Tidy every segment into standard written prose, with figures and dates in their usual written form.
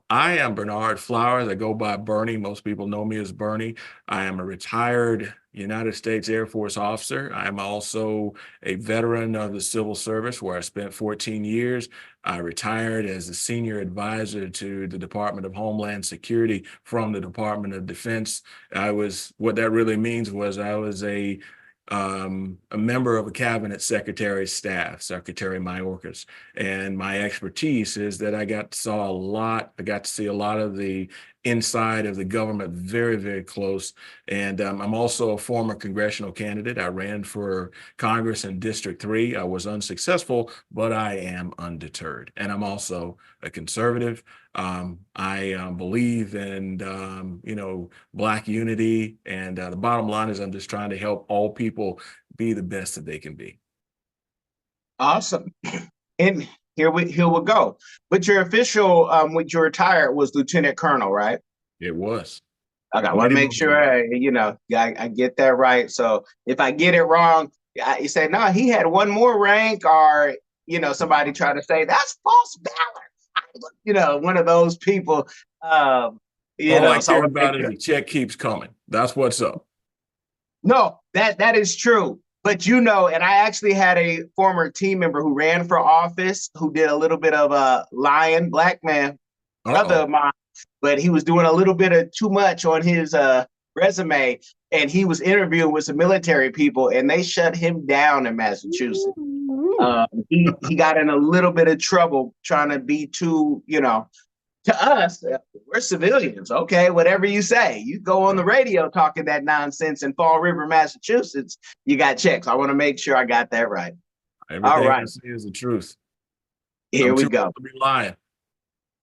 I am Bernard Flowers. I go by Berney. Most people know me as Berney. I am a retired United States Air Force officer. I am also a veteran of the civil service where I spent 14 years. I retired as a senior advisor to the Department of Homeland Security from the Department of Defense. What that really means was I was a member of a cabinet secretary's staff, Secretary Mayorkas. And my expertise is that I got to see a lot of the inside of the government very, very close. And I'm also a former congressional candidate. I ran for Congress in District 3. I was unsuccessful, but I am undeterred. And I'm also a conservative. I believe in, Black unity. And the bottom line is I'm just trying to help all people be the best that they can be. Awesome. And here we go. But your official, when you retired, was Lieutenant Colonel, right? It was. Okay, I want to Many make moons ago. sure I get that right. So if I get it wrong, you say no, he had one more rank, or somebody try to say that's false balance. One of those people. All I So I care want to make about is sure. the check keeps coming. That's what's up. No, that is true. But and I actually had a former team member who ran for office who did a little bit of a lying, black man, brother Uh-oh. of mine, but he was doing a little bit of too much on his resume, and he was interviewing with some military people, and they shut him down in Massachusetts. He got in a little bit of trouble trying to be too, to us, we're civilians. Okay, whatever you say. You go on the Right. radio talking that nonsense in Fall River, Massachusetts, you got checks. I want to make sure I got that right. All Everything I right, say is the truth. here I'm we too old go. to be lying.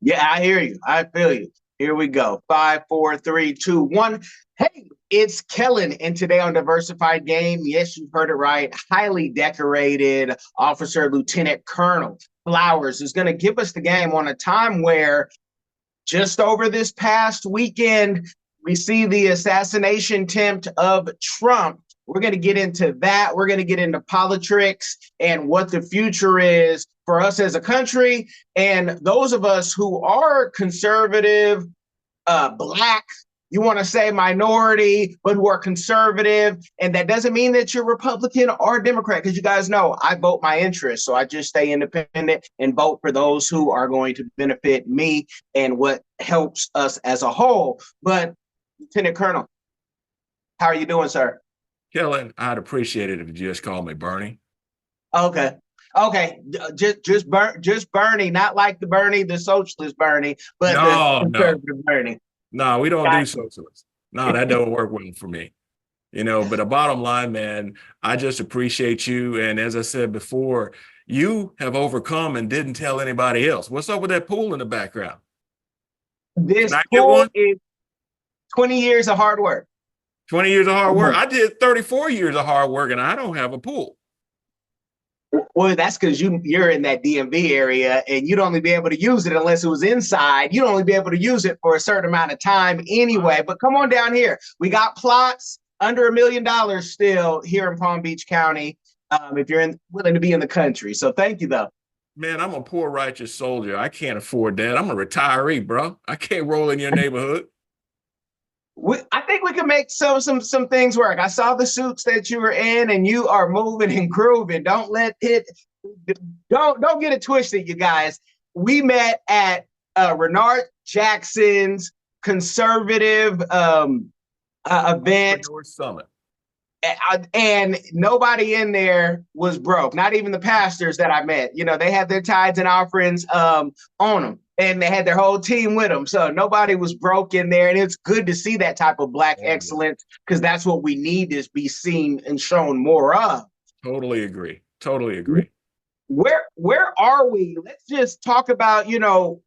Yeah, I hear you. I feel you. Here we go. 5, 4, 3, 2, 1. Hey, it's Kellen, and today on Diversified Game, yes, you heard it right. Highly decorated officer, Lieutenant Colonel Flowers is going to give us the game on a time where just over this past weekend, we see the assassination attempt of Trump. We're going to get into that. We're going to get into politics and what the future is for us as a country. And those of us who are conservative, black, you want to say minority, but who are conservative. And that doesn't mean that you're Republican or Democrat, because you guys know I vote my interests. So I just stay independent and vote for those who are going to benefit me and what helps us as a whole. But Lieutenant Colonel, how are you doing, sir? Kellen, I'd appreciate it if you just call me Berney. Okay. Okay, just Berney, not like the Berney, the socialist Berney, but the No, no, conservative Berney. no, we don't do Got socialists. No, that don't work well for me. But the bottom line, man, I just appreciate you. And as I said before, you have overcome and didn't tell anybody else. What's up with that pool in the background? Can this I get pool one? is 20 years of hard work. 20 years of hard Come work. on. I did 34 years of hard work and I don't have a pool. Well, that's because you're in that DMV area and you'd only be able to use it unless it was inside. You'd only be able to use it for a certain amount of time anyway. But come on down here. We got plots under $1 million still here in Palm Beach County. If you're willing to be in the country. So thank you though. Man, I'm a poor righteous soldier. I can't afford that. I'm a retiree, bro. I can't roll in your neighborhood. I think we can make some things work. I saw the suits that you were in, and you are moving and grooving. Don't get it twisted, you guys. We met at Renard Jackson's conservative event, Entrepreneur Summit. and nobody in there was broke. Not even the pastors that I met. They had their tithes and offerings on them, and they had their whole team with them. So nobody was broke in there, and it's good to see that type of black excellence, because that's what we need to be seen and shown more of. Totally agree. Totally agree. Where are we? Let's just talk about,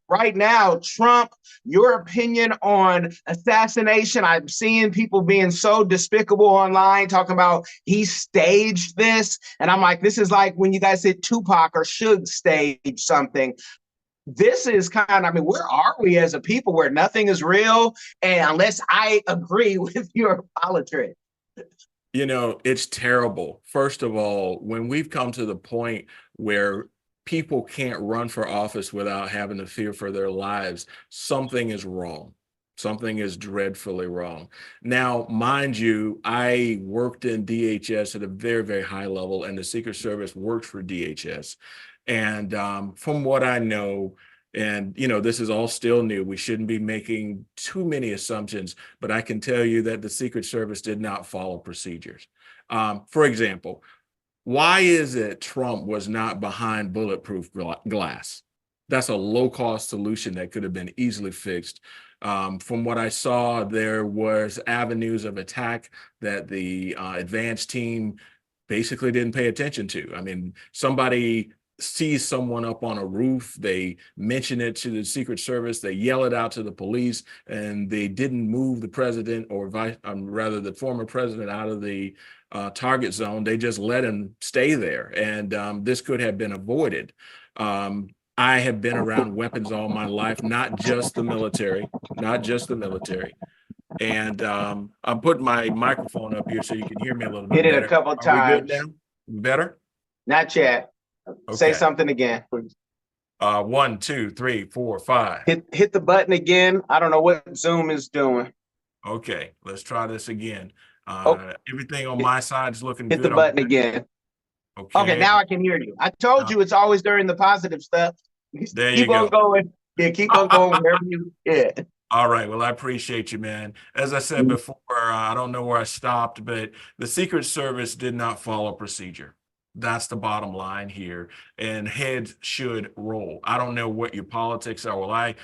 right now, Trump, your opinion on assassination. I'm seeing people being so despicable online, talking about he staged this. And I'm like, this is like when you guys said Tupac or Suge staged something. This is where are we as a people where nothing is real? And unless I agree with your politics. It's terrible. First of all, when we've come to the point where people can't run for office without having to fear for their lives, something is wrong. Something is dreadfully wrong. Now, mind you, I worked in DHS at a very, very high level, and the Secret Service worked for DHS. And from what I know, and this is all still new, we shouldn't be making too many assumptions, but I can tell you that the Secret Service did not follow procedures. For example, why is it Trump was not behind bulletproof glass? That's a low-cost solution that could have been easily fixed. From what I saw, there was avenues of attack that the advanced team basically didn't pay attention to. I mean, somebody sees someone up on a roof, they mention it to the Secret Service, they yell it out to the police, and they didn't move the president, or rather the former president, out of the target zone. They just let him stay there, and this could have been avoided. I have been around weapons all my life, not just the military, And I'm putting my microphone up here so you can hear me a little bit Hit it better. a couple Are we good times. now? Better? Not yet. Say something again, please. 1, 2, 3, 4, 5. Hit the button again. I don't know what Zoom is doing. Okay, let's try this again. Oh. Everything on my side is looking good. Hit the button again. Okay, now I can hear you. I told you it's always during the positive stuff. There keep you on go. going. Yeah, keep on going wherever you. Yeah. All right. Well, I appreciate you, man. As I said before, I don't know where I stopped, but the Secret Service did not follow procedure. That's the bottom line here, and heads should roll. I don't know what your politics are. Well, I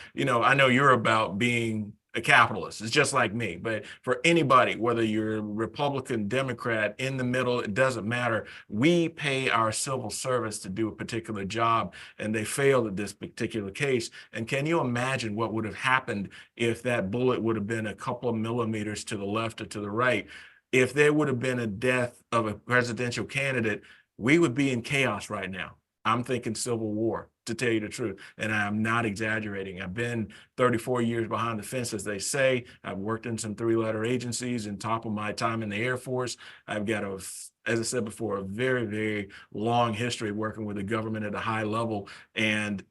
know you're about being a capitalist. It's just like me. But for anybody, whether you're Republican, Democrat, in the middle, it doesn't matter. We pay our civil service to do a particular job, and they failed at this particular case. And can you imagine what would have happened if that bullet would have been a couple of millimeters to the left or to the right? If there would have been a death of a presidential candidate, we would be in chaos right now. I'm thinking civil war, to tell you the truth, and I'm not exaggerating. I've been 34 years behind the fence, as they say. I've worked in some 3-letter agencies, and top of my time in the Air Force, I've got as I said before, a very, very long history working with the government at a high level, and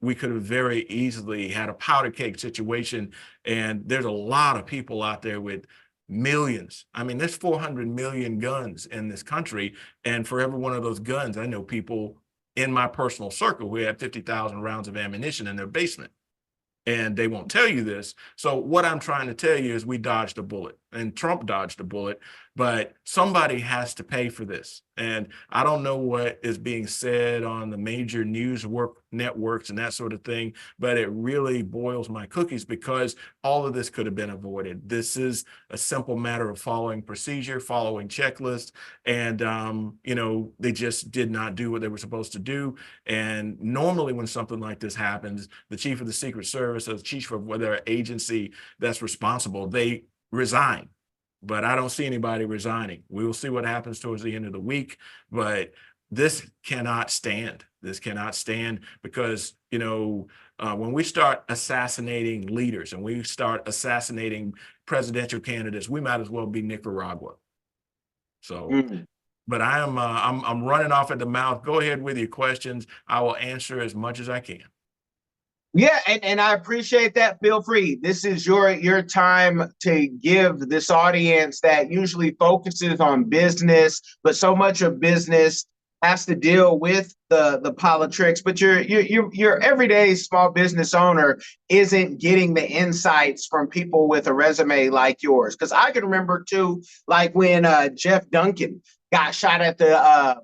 we could have very easily had a powder keg situation, and there's a lot of people out there with millions. I mean, there's 400 million guns in this country, and for every one of those guns, I know people in my personal circle who have 50,000 rounds of ammunition in their basement, and they won't tell you this. So what I'm trying to tell you is we dodged a bullet, and Trump dodged a bullet, but somebody has to pay for this. And I don't know what is being said on the major news networks and that sort of thing, but it really boils my cookies, because all of this could have been avoided. This is a simple matter of following procedure, following checklists, and they just did not do what they were supposed to do. And normally when something like this happens, the chief of the Secret Service or the chief of whatever agency that's responsible, they resign. But I don't see anybody resigning. We will see what happens towards the end of the week, but this cannot stand. This cannot stand, because, when we start assassinating leaders and we start assassinating presidential candidates, we might as well be Nicaragua. So, but I'm running off at the mouth. Go ahead with your questions. I will answer as much as I can. Yeah, and I appreciate that. Feel free. This is your time to give this audience that usually focuses on business, but so much of business has to deal with the politics. But your everyday small business owner isn't getting the insights from people with a resume like yours. Because I can remember too, like when Jeff Duncan got shot at the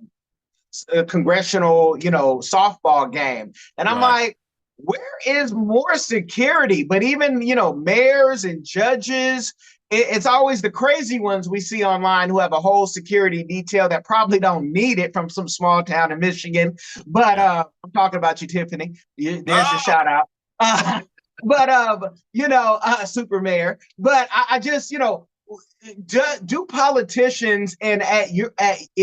congressional, softball game, and I'm like, where is more security? But even, mayors and judges, it's always the crazy ones we see online who have a whole security detail that probably don't need it, from some small town in Michigan. But I'm talking about you, Tiffany. There's your shout out. Super mayor. But I just, do politicians, and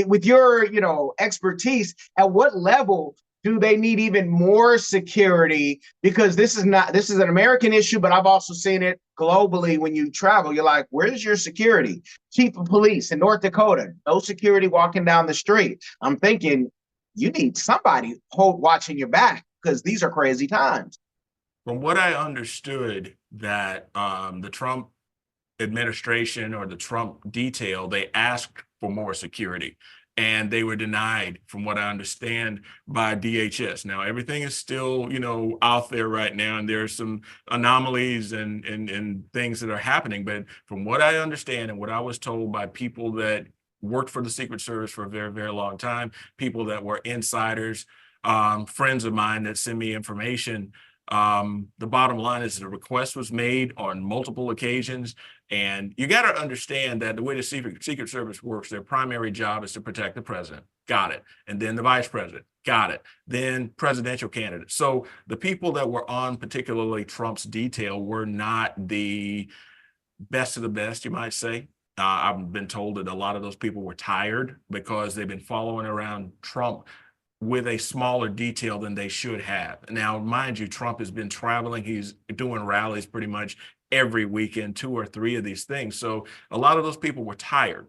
with your expertise, at what level do they need even more security? Because this is an American issue, but I've also seen it globally. When you travel, you're like, where's your security? Chief of police in North Dakota, no security walking down the street. I'm thinking, you need somebody watching your back because these are crazy times. From what I understood, that the Trump administration or the Trump detail, they asked for more security and they were denied, from what I understand, by DHS. Now, everything is still, out there right now, and there's some anomalies and things that are happening. But from what I understand and what I was told by people that worked for the Secret Service for a very, very long time, people that were insiders, friends of mine that send me information, the bottom line is the request was made on multiple occasions. And you got to understand that the way the Secret Service works, their primary job is to protect the president. Got it. And then the vice president. Got it. Then presidential candidates. So the people that were on particularly Trump's detail were not the best of the best, you might say. I've been told that a lot of those people were tired because they've been following around Trump with a smaller detail than they should have. Now, mind you, Trump has been traveling. He's doing rallies pretty much every weekend, 2 or 3 of these things. So a lot of those people were tired.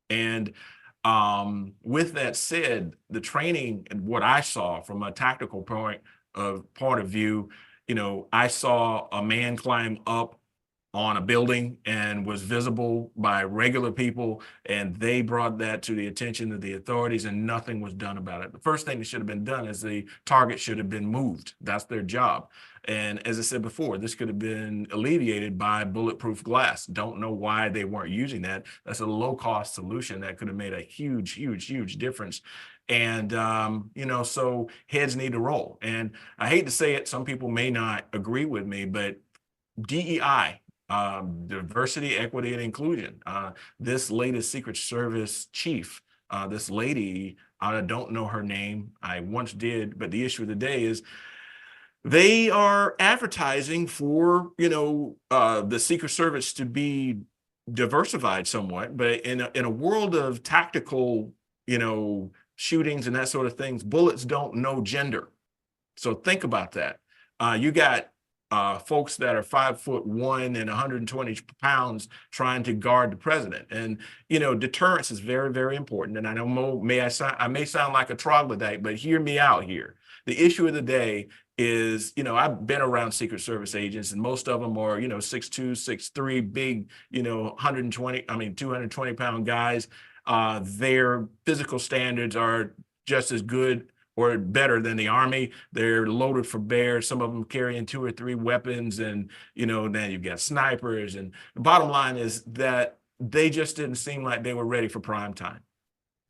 And with that said, the training and what I saw from a tactical point of view, I saw a man climb up on a building and was visible by regular people, and they brought that to the attention of the authorities, and nothing was done about it. The first thing that should have been done is the target should have been moved. That's their job. And as I said before, this could have been alleviated by bulletproof glass. Don't know why they weren't using that. That's a low-cost solution that could have made a huge, huge, huge difference. And, so heads need to roll. And I hate to say it, some people may not agree with me, but DEI, diversity, equity, and inclusion. This latest Secret Service chief, this lady, I don't know her name. I once did, but the issue of the day is they are advertising for, the Secret Service to be diversified somewhat, but in a world of tactical, shootings and that sort of things, bullets don't know gender. So think about that. You got folks that are 5'1" and 120 pounds trying to guard the president. And, deterrence is very, very important. And I know I may sound like a troglodyte, but hear me out here. The issue of the day is, I've been around Secret Service agents, and most of them are, 6'2", 6'3", big, 220-pound guys. Their physical standards are just as good or better than the Army. They're loaded for bear. Some of them carrying 2 or 3 weapons, and then you've got snipers. And the bottom line is that they just didn't seem like they were ready for prime time.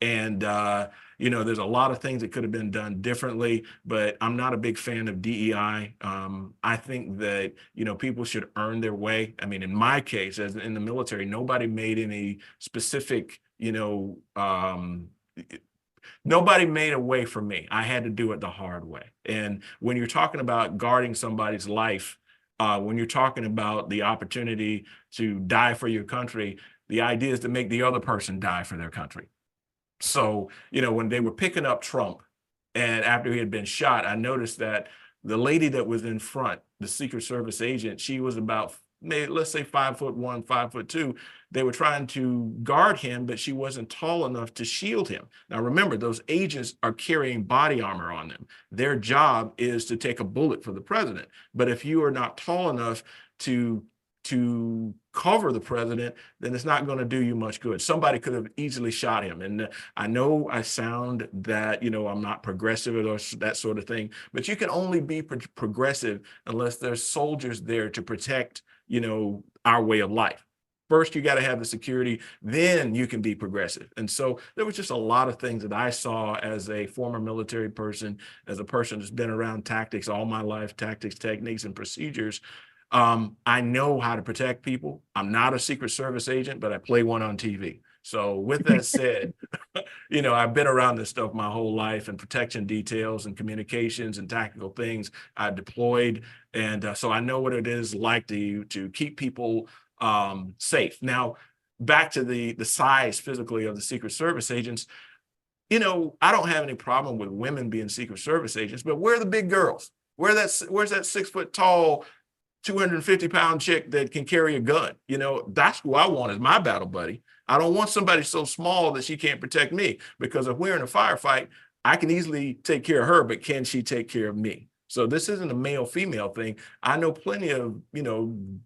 And there's a lot of things that could have been done differently, but I'm not a big fan of DEI. I think that people should earn their way. I mean, in my case, as in the military, nobody made any specific nobody made a way for me. I had to do it the hard way. And when you're talking about guarding somebody's life, when you're talking about the opportunity to die for your country, the idea is to make the other person die for their country. So, when they were picking up Trump, and after he had been shot, I noticed that the lady that was in front, the Secret Service agent, she was about, let's say 5'1", 5'2". They were trying to guard him, but she wasn't tall enough to shield him. Now, remember, those agents are carrying body armor on them. Their job is to take a bullet for the president. But if you are not tall enough to cover the president, then it's not going to do you much good. Somebody could have easily shot him. And I know I sound that, I'm not progressive or that sort of thing, but you can only be progressive unless there's soldiers there to protect, our way of life. First, you got to have the security, then you can be progressive. And so there was just a lot of things that I saw as a former military person, as a person that's been around tactics all my life, tactics, techniques, and procedures. I know how to protect people. I'm not a Secret Service agent, but I play one on TV. So with that said, I've been around this stuff my whole life, and protection details and communications and tactical things I deployed. And so I know what it is like to keep people safe. Now, back to the size physically of the Secret Service agents, I don't have any problem with women being Secret Service agents, but where are the big girls? Where's that 6 foot tall, 250-pound chick that can carry a gun? That's who I want as my battle buddy. I don't want somebody so small that she can't protect me, because if we're in a firefight, I can easily take care of her, but can she take care of me? So this isn't a male female thing. I know plenty of,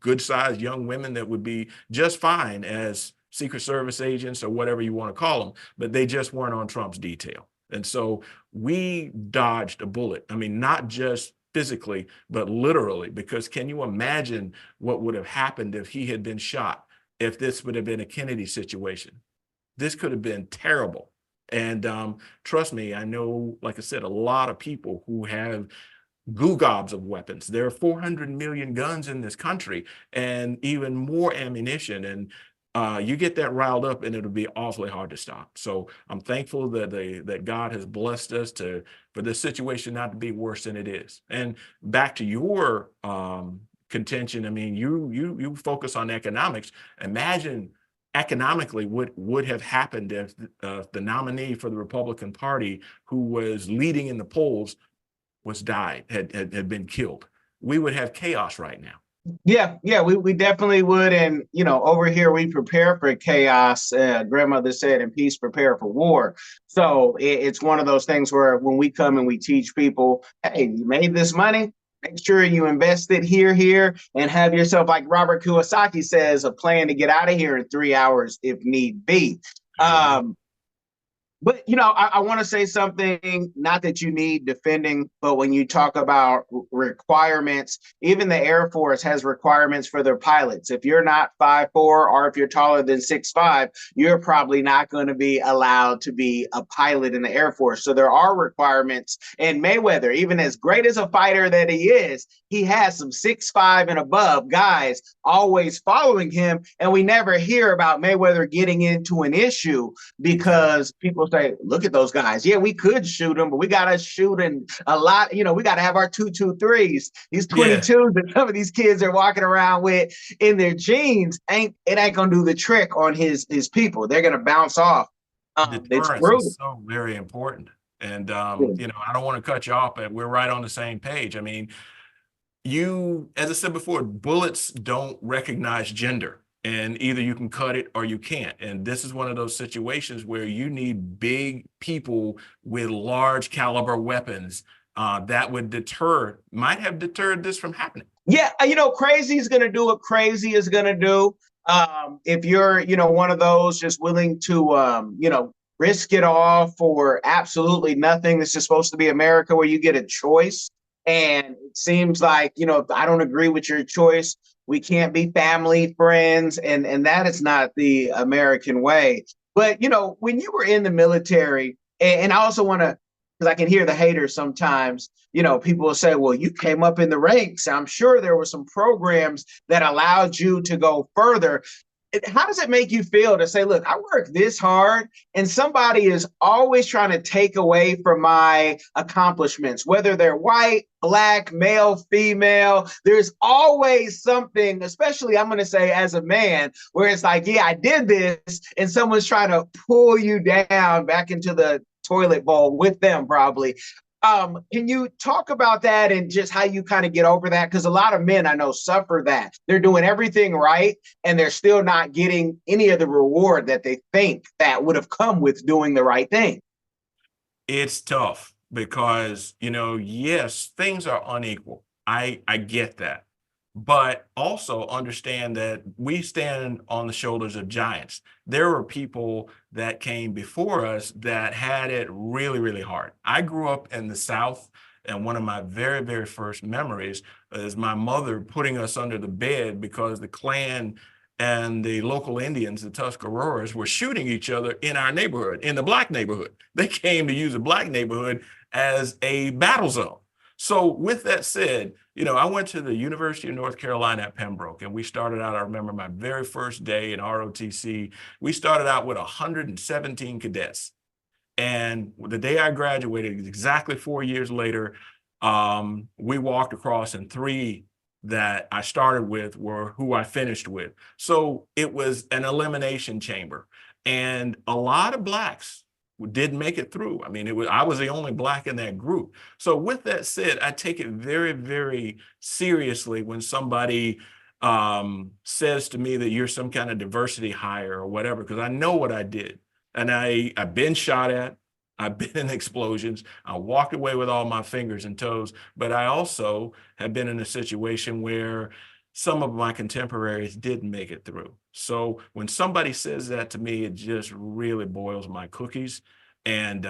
good sized young women that would be just fine as Secret Service agents or whatever you want to call them, but they just weren't on Trump's detail. And so we dodged a bullet. I mean, not just physically, but literally, because can you imagine what would have happened if he had been shot, if this would have been a Kennedy situation? This could have been terrible. And trust me, I know, like I said, a lot of people who have goo gobs of weapons. There are 400 million guns in this country and even more ammunition. And you get that riled up and it'll be awfully hard to stop. So I'm thankful that God has blessed us for this situation not to be worse than it is. And back to your contention, I mean, you focus on economics. Imagine economically what would have happened if the nominee for the Republican Party, who was leading in the polls, had been killed. We would have chaos right now. Yeah, we definitely would. And, over here, we prepare for chaos. Grandmother said, in peace, prepare for war. So it's one of those things where when we come and we teach people, hey, you made this money, make sure you invest it here, and have yourself, like Robert Kiyosaki says, a plan to get out of here in 3 hours if need be. But, I want to say something, not that you need defending, but when you talk about requirements, even the Air Force has requirements for their pilots. If you're not 5'4", or if you're taller than 6'5", you're probably not going to be allowed to be a pilot in the Air Force. So there are requirements. And Mayweather, even as great as a fighter that he is, he has some 6'5" and above guys always following him. And we never hear about Mayweather getting into an issue because people say, look at those guys. Yeah, we could shoot them, but we got to shoot in a lot. We got to have our 223s. These 22s that some of these kids are walking around with in their jeans ain't going to do the trick on his people. They're going to bounce off. Deterrence is so very important. And, I don't want to cut you off, but we're right on the same page. I mean, as I said before, bullets don't recognize gender. And either you can cut it or you can't. And this is one of those situations where you need big people with large caliber weapons that would might have deterred this from happening. Yeah, crazy is going to do what crazy is going to do. If you're, one of those just willing to, risk it all for absolutely nothing. This is supposed to be America where you get a choice. And it seems like, if I don't agree with your choice, we can't be family, friends, and that is not the American way. But, when you were in the military, and I also want to, because I can hear the haters sometimes, people will say, well, you came up in the ranks. I'm sure there were some programs that allowed you to go further. How does it make you feel to say, look, I work this hard and somebody is always trying to take away from my accomplishments, whether they're white, black, male, female, there's always something, especially I'm going to say as a man, where it's like, yeah, I did this, and someone's trying to pull you down back into the toilet bowl with them probably. Can you talk about that and just how you kind of get over that? Because a lot of men I know suffer that. They're doing everything right and they're still not getting any of the reward that they think that would have come with doing the right thing. It's tough because, yes, things are unequal. I get that. But also understand that we stand on the shoulders of giants. There were people that came before us that had it really, really hard. I grew up in the South, and one of my very, very first memories is my mother putting us under the bed because the Klan and the local Indians, the Tuscaroras, were shooting each other in our neighborhood, in the Black neighborhood. They came to use the Black neighborhood as a battle zone. So with that said, I went to the University of North Carolina at Pembroke, and we started out, I remember my very first day in ROTC, we started out with 117 cadets. And the day I graduated, exactly 4 years later, we walked across, and 3 that I started with were who I finished with. So it was an elimination chamber. And a lot of Blacks didn't make it through. I mean, I was the only Black in that group. So with that said, I take it very, very seriously when somebody says to me that you're some kind of diversity hire or whatever, because I know what I did. And I've been shot at. I've been in explosions. I walked away with all my fingers and toes, but I also have been in a situation where some of my contemporaries didn't make it through. So when somebody says that to me, it just really boils my cookies. And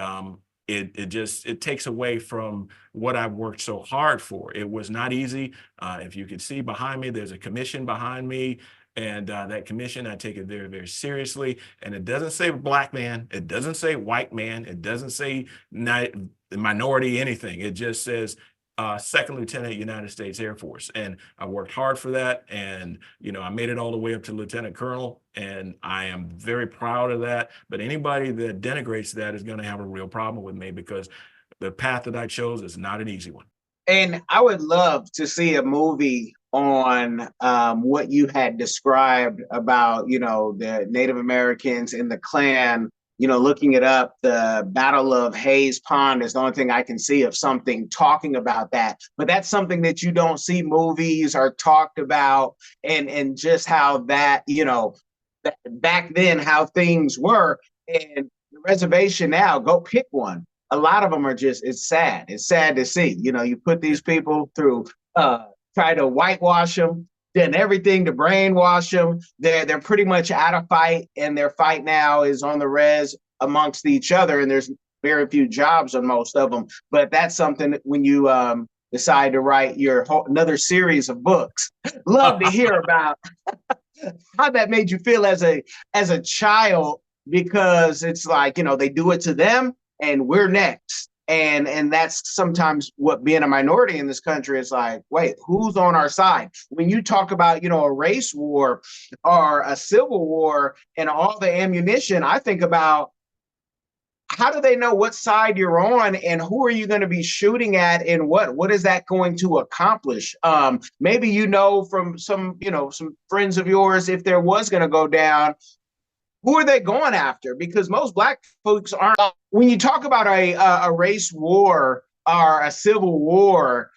it takes away from what I've worked so hard for. It was not easy. If you could see behind me, there's a commission behind me. And that commission, I take it very, very seriously. And it doesn't say black man. It doesn't say white man. It doesn't say minority anything. It just says second lieutenant, United States Air Force. And I worked hard for that. And, I made it all the way up to lieutenant colonel. And I am very proud of that. But anybody that denigrates that is going to have a real problem with me, because the path that I chose is not an easy one. And I would love to see a movie on what you had described about, the Native Americans in the Klan, looking it up. The Battle of Hayes Pond is the only thing I can see of something talking about that. But that's something that you don't see movies are talked about, and just how that, back then, how things were. And the reservation now, go pick one. A lot of them are just, it's sad. It's sad to see. You put these people through, try to whitewash them, done everything to brainwash them. They're pretty much out of fight, and their fight now is on the res amongst each other, and there's very few jobs on most of them. But that's something that when you decide to write another series of books, love to hear about how that made you feel as a child, because it's like, they do it to them and we're next. And that's sometimes what being a minority in this country is like. Wait, who's on our side? When you talk about, a race war or a civil war and all the ammunition, I think about, how do they know what side you're on, and who are you going to be shooting at, and what is that going to accomplish? Maybe from some friends of yours, if there was going to go down, who are they going after? Because most black folks aren't. When you talk about a race war or a civil war,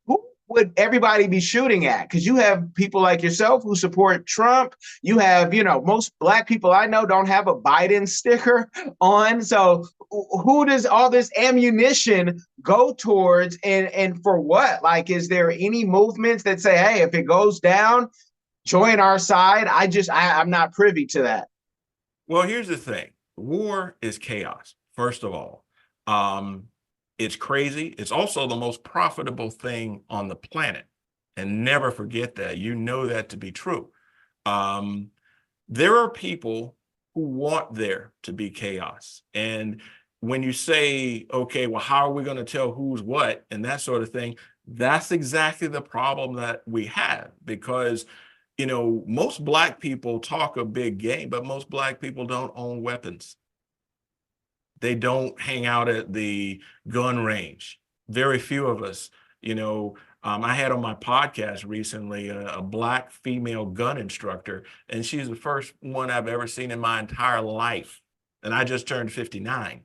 who would everybody be shooting at? Because you have people like yourself who support Trump. You have, most black people I know don't have a Biden sticker on. So who does all this ammunition go towards, and for what? Like, is there any movements that say, hey, if it goes down, join our side? I'm not privy to that. Well, here's the thing. War is chaos, first of all. It's crazy. It's also the most profitable thing on the planet. And never forget that. You know that to be true. There are people who want there to be chaos. And when you say, okay, well, how are we going to tell who's what and that sort of thing? That's exactly the problem that we have, because most black people talk a big game, but most black people don't own weapons. They don't hang out at the gun range. Very few of us, I had on my podcast recently a black female gun instructor, and she's the first one I've ever seen in my entire life. And I just turned 59.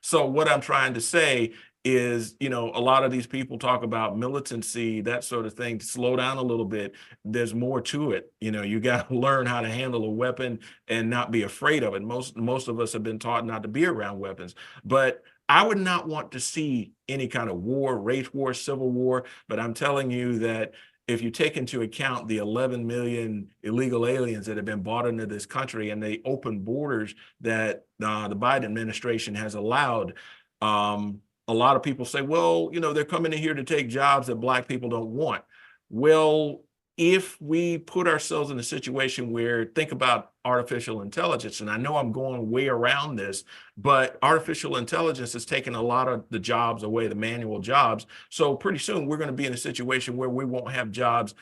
So what I'm trying to say is, a lot of these people talk about militancy, that sort of thing. Slow down a little bit. There's more to it. You got to learn how to handle a weapon and not be afraid of it. Most of us have been taught not to be around weapons, but I would not want to see any kind of war, race war, civil war. But I'm telling you that if you take into account the 11 million illegal aliens that have been brought into this country and the open borders that the Biden administration has allowed, a lot of people say, well, they're coming in here to take jobs that black people don't want. Well, if we put ourselves in a situation where, think about artificial intelligence, and I know I'm going way around this, but artificial intelligence is taking a lot of the jobs away, the manual jobs. So pretty soon we're going to be in a situation where we won't have jobs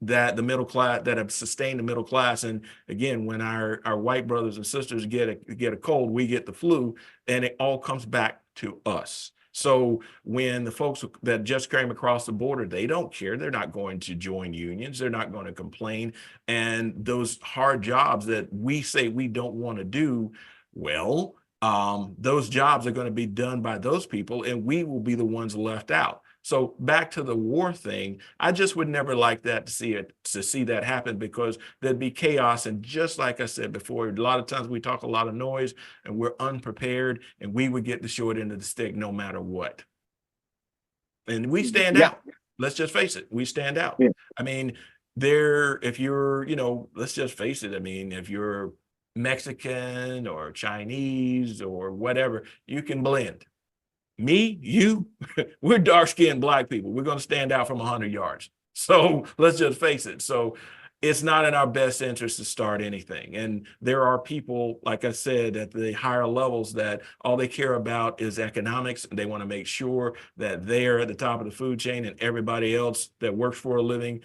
that the middle class, that have sustained the middle class. And again, when our white brothers and sisters get a cold, we get the flu, and it all comes back to us. So when the folks that just came across the border, they don't care. They're not going to join unions. They're not going to complain. And those hard jobs that we say we don't want to do, well, those jobs are going to be done by those people, and we will be the ones left out. So back to the war thing, I just would never like that to see that happen, because there'd be chaos. And just like I said before, a lot of times we talk a lot of noise and we're unprepared, and we would get the short end of the stick no matter what. And we stand Yeah. out. Let's just face it, we stand out. Yeah. I mean, if you're, let's just face it. I mean, if you're Mexican or Chinese or whatever, you can blend. Me, you, we're dark-skinned Black people. We're going to stand out from 100 yards. So let's just face it. So it's not in our best interest to start anything. And there are people, like I said, at the higher levels that all they care about is economics. And they want to make sure that they're at the top of the food chain, and everybody else that works for a living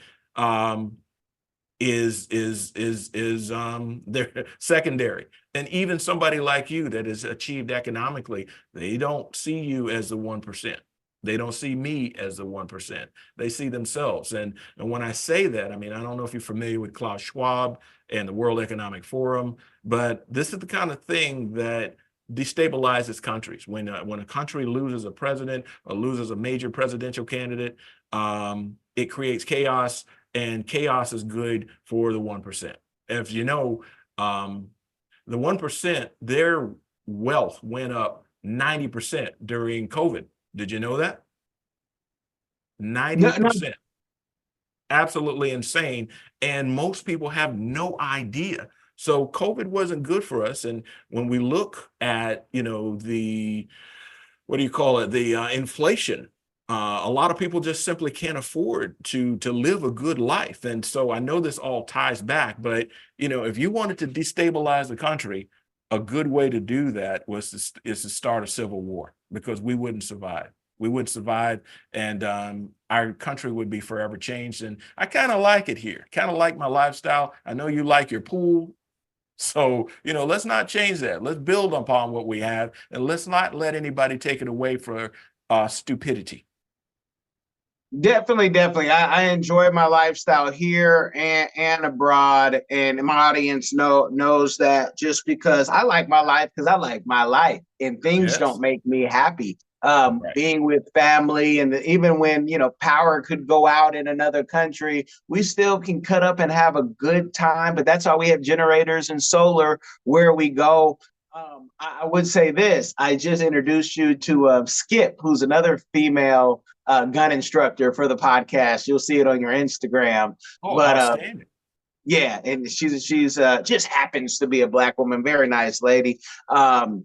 they're secondary. And even somebody like you that has achieved economically, they don't see you as the 1%. They don't see me as the 1%. They see themselves. And when I say that, I mean, I don't know if you're familiar with Klaus Schwab and the World Economic Forum, but this is the kind of thing that destabilizes countries. When a country loses a president or loses a major presidential candidate, it creates chaos, and chaos is good for the 1%. If you know, the 1%, their wealth went up 90% during COVID. Did you know that? 90%. Absolutely insane. And most people have no idea. So COVID wasn't good for us. And when we look at, the, what do you call it? The inflation, a lot of people just simply can't afford to live a good life. And so I know this all ties back, but if you wanted to destabilize the country, a good way to do that is to start a civil war, because we wouldn't survive. We wouldn't survive, and our country would be forever changed. And I kind of like it here, kind of like my lifestyle. I know you like your pool. So, let's not change that. Let's build upon what we have, and let's not let anybody take it away for stupidity. Definitely. I enjoy my lifestyle here and abroad, and my audience knows that, just because I like my life, because I like my life, and things Yes. don't make me happy. Right. Being with family, and even when power could go out in another country, we still can cut up and have a good time. But that's why we have generators and solar where we go. I would say this: I just introduced you to Skip, who's another female gun instructor for the podcast. You'll see it on your Instagram. Oh, But outstanding. yeah, and she's just happens to be a Black woman, very nice lady. And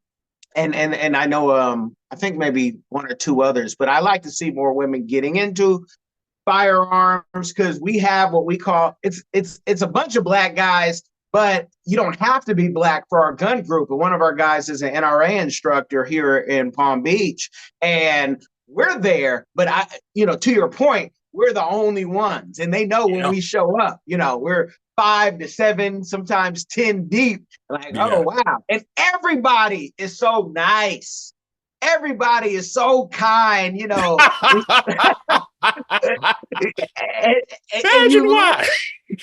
I know I think maybe one or two others, but I like to see more women getting into firearms, because we have what we call, it's a bunch of Black guys, but you don't have to be Black for our gun group. And one of our guys is an NRA instructor here in Palm Beach, and we're there. But to your point, we're the only ones, and they know when we show up. We're 5 to 7, sometimes 10 deep. Like, oh wow! And everybody is so nice. Everybody is so kind. Imagine And why.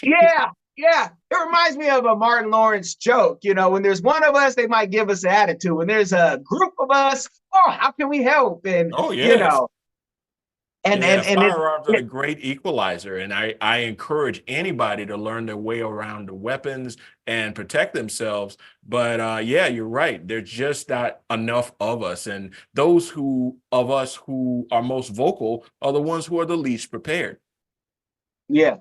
yeah. It reminds me of a Martin Lawrence joke. When there's one of us, they might give us an attitude. When there's a group of us, oh, how can we help? And Oh, yes. And firearms are a great equalizer, and I encourage anybody to learn their way around the weapons and protect themselves. But you're right. There's just not enough of us, and those of us who are most vocal are the ones who are the least prepared. Yeah.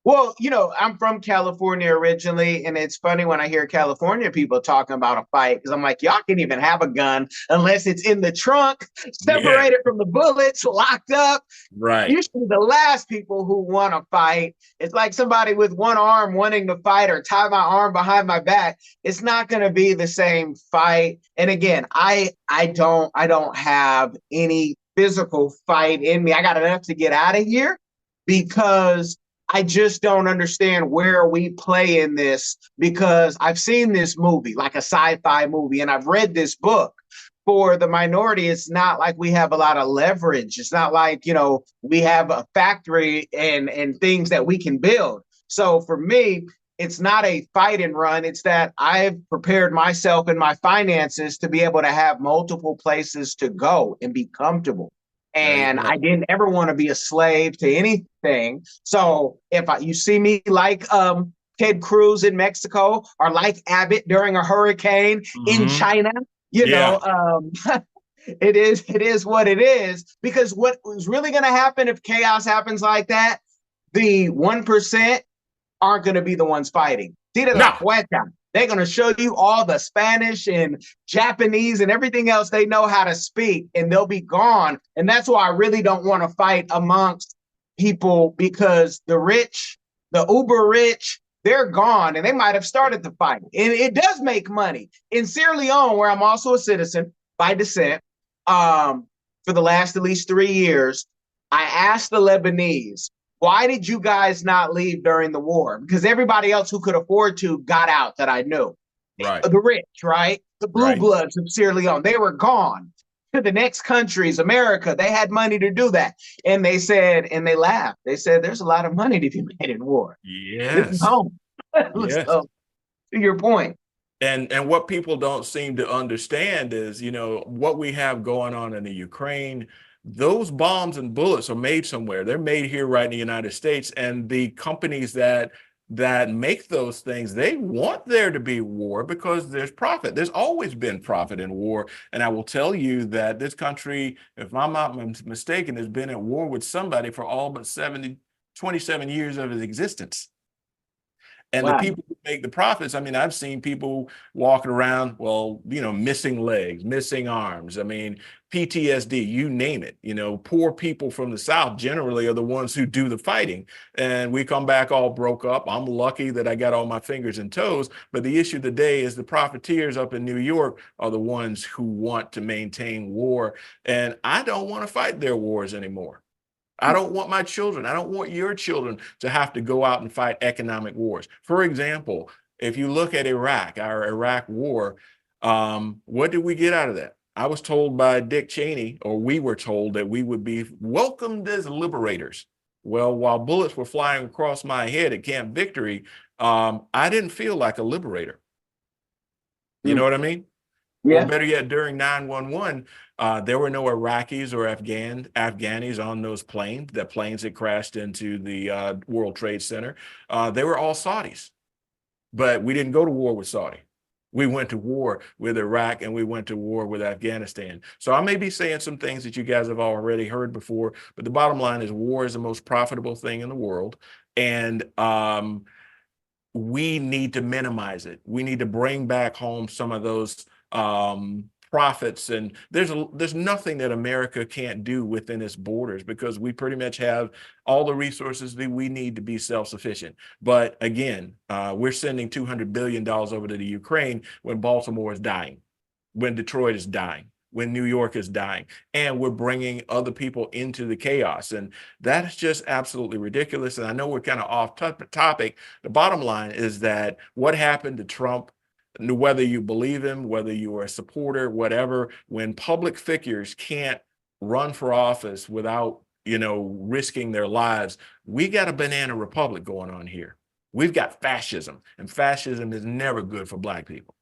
Well, I'm from California originally, and it's funny when I hear California people talking about a fight, because I'm like, y'all can't even have a gun unless it's in the trunk, separated from the bullets, locked up. Right. Usually the last people who want to fight, it's like somebody with one arm wanting to fight, or tie my arm behind my back. It's not going to be the same fight. And again, I don't have any physical fight in me. I got enough to get out of here, because I just don't understand where we play in this, because I've seen this movie, like a sci-fi movie, and I've read this book. For the minority, it's not like we have a lot of leverage. It's not like, we have a factory and things that we can build. So for me, it's not a fight and run. It's that I've prepared myself and my finances to be able to have multiple places to go and be comfortable. There you and I go. didn't ever want to be a slave to anything. So you see me like Ted Cruz in Mexico, or like Abbott during a hurricane in Hmm. China, you Yeah. know, it is what it is. Because what is really going to happen if chaos happens like that, the 1% aren't going to be the ones fighting. Tira No. la puerta. They're going to show you all the Spanish and Japanese and everything else they know how to speak, and they'll be gone. And that's why I really don't want to fight amongst people, because the rich, the uber rich, they're gone, and they might have started the fight. And it does make money. In Sierra Leone, where I'm also a citizen by descent, for the last at least 3 years, I asked the Lebanese, why did you guys not leave during the war? Because everybody else who could afford to got out that I knew. Right. The rich, right? The blue Right. bloods of Sierra Leone, they were gone to the next countries, America. They had money to do that. And they said, and they laughed. They said, there's a lot of money to be made in war. This is Yes. home. Yes. So, to your point. And what people don't seem to understand is, what we have going on in the Ukraine, those bombs and bullets are made somewhere. They're made here right in the United States. And the companies that make those things, they want there to be war because there's profit. There's always been profit in war. And I will tell you that this country, if I'm not mistaken, has been at war with somebody for all but 27 years of its existence. And the Wow. people who make the profits, I mean, I've seen people walking around, well, missing legs, missing arms. I mean, PTSD, you name it. Poor people from the South generally are the ones who do the fighting. And we come back all broke up. I'm lucky that I got all my fingers and toes. But the issue today is the profiteers up in New York are the ones who want to maintain war. And I don't want to fight their wars anymore. I don't want my children, I don't want your children to have to go out and fight economic wars. For example, if you look at Iraq, our Iraq war, what did we get out of that? I was told by Dick Cheney, or we were told, that we would be welcomed as liberators. Well, while bullets were flying across my head at Camp Victory, I didn't feel like a liberator. You know what I mean? Or Yeah. better yet, during 9/11, there were no Iraqis or Afghanis on those planes, the planes that crashed into the World Trade Center. They were all Saudis, but we didn't go to war with Saudi. We went to war with Iraq, and we went to war with Afghanistan. So I may be saying some things that you guys have already heard before, but the bottom line is war is the most profitable thing in the world. And we need to minimize it. We need to bring back home some of those profits, and there's nothing that America can't do within its borders, because we pretty much have all the resources that we need to be self-sufficient. But again, we're sending $200 billion over to the Ukraine when Baltimore is dying, when Detroit is dying, when New York is dying, and we're bringing other people into the chaos. And that is just absolutely ridiculous. And I know we're kind of off topic. The bottom line is that what happened to Trump, whether you believe him, whether you are a supporter, whatever, when public figures can't run for office without, risking their lives, we got a banana republic going on here. We've got fascism, and fascism is never good for Black people.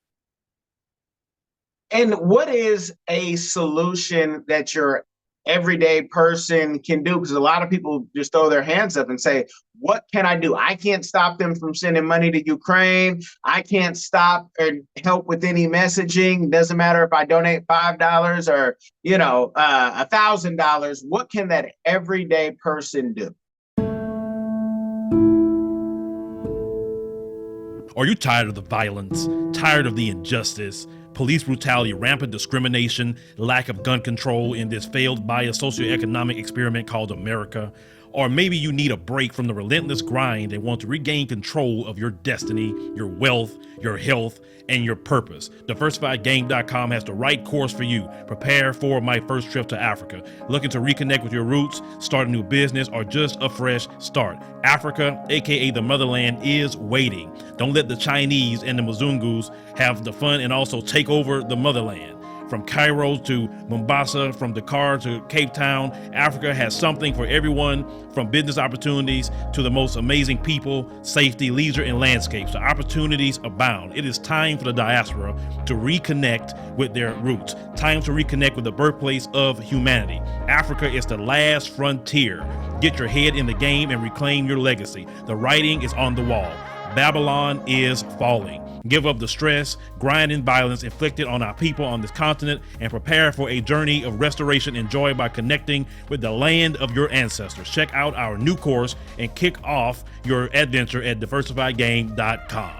And what is a solution that your everyday person can do? Because a lot of people just throw their hands up and say, what can I do? I can't stop them from sending money to Ukraine. I can't stop or help with any messaging. Doesn't matter if I donate $5 or, $1,000. What can that everyday person do? Are you tired of the violence, tired of the injustice, police brutality, rampant discrimination, lack of gun control in this failed biosocioeconomic experiment called America? Or maybe you need a break from the relentless grind and want to regain control of your destiny, your wealth, your health, and your purpose. DiversifiedGame.com has the right course for you. Prepare for my first trip to Africa. Looking to reconnect with your roots, start a new business, or just a fresh start. Africa, aka the motherland, is waiting. Don't let the Chinese and the Mzungus have the fun and also take over the motherland. From Cairo to Mombasa, from Dakar to Cape Town, Africa has something for everyone, from business opportunities to the most amazing people, safety, leisure, and landscapes. The opportunities abound. It is time for the diaspora to reconnect with their roots. Time to reconnect with the birthplace of humanity. Africa is the last frontier. Get your head in the game and reclaim your legacy. The writing is on the wall. Babylon is falling. Give up the stress, grind, and violence inflicted on our people on this continent and prepare for a journey of restoration and joy by connecting with the land of your ancestors. Check out our new course and kick off your adventure at diversifiedgame.com.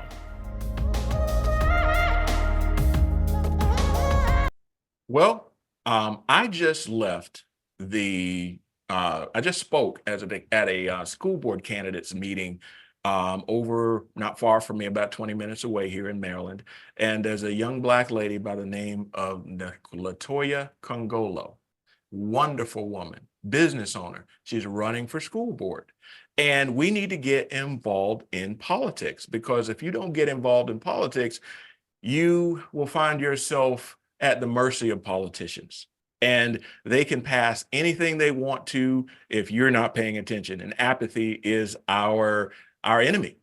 Well, I just left I just spoke at a school board candidates meeting over not far from me, about 20 minutes away here in Maryland. And there's a young Black lady by the name of Latoya Congolo, wonderful woman, business owner. She's running for school board. And we need to get involved in politics, because if you don't get involved in politics, you will find yourself at the mercy of politicians. And they can pass anything they want to if you're not paying attention. And apathy is our enemy.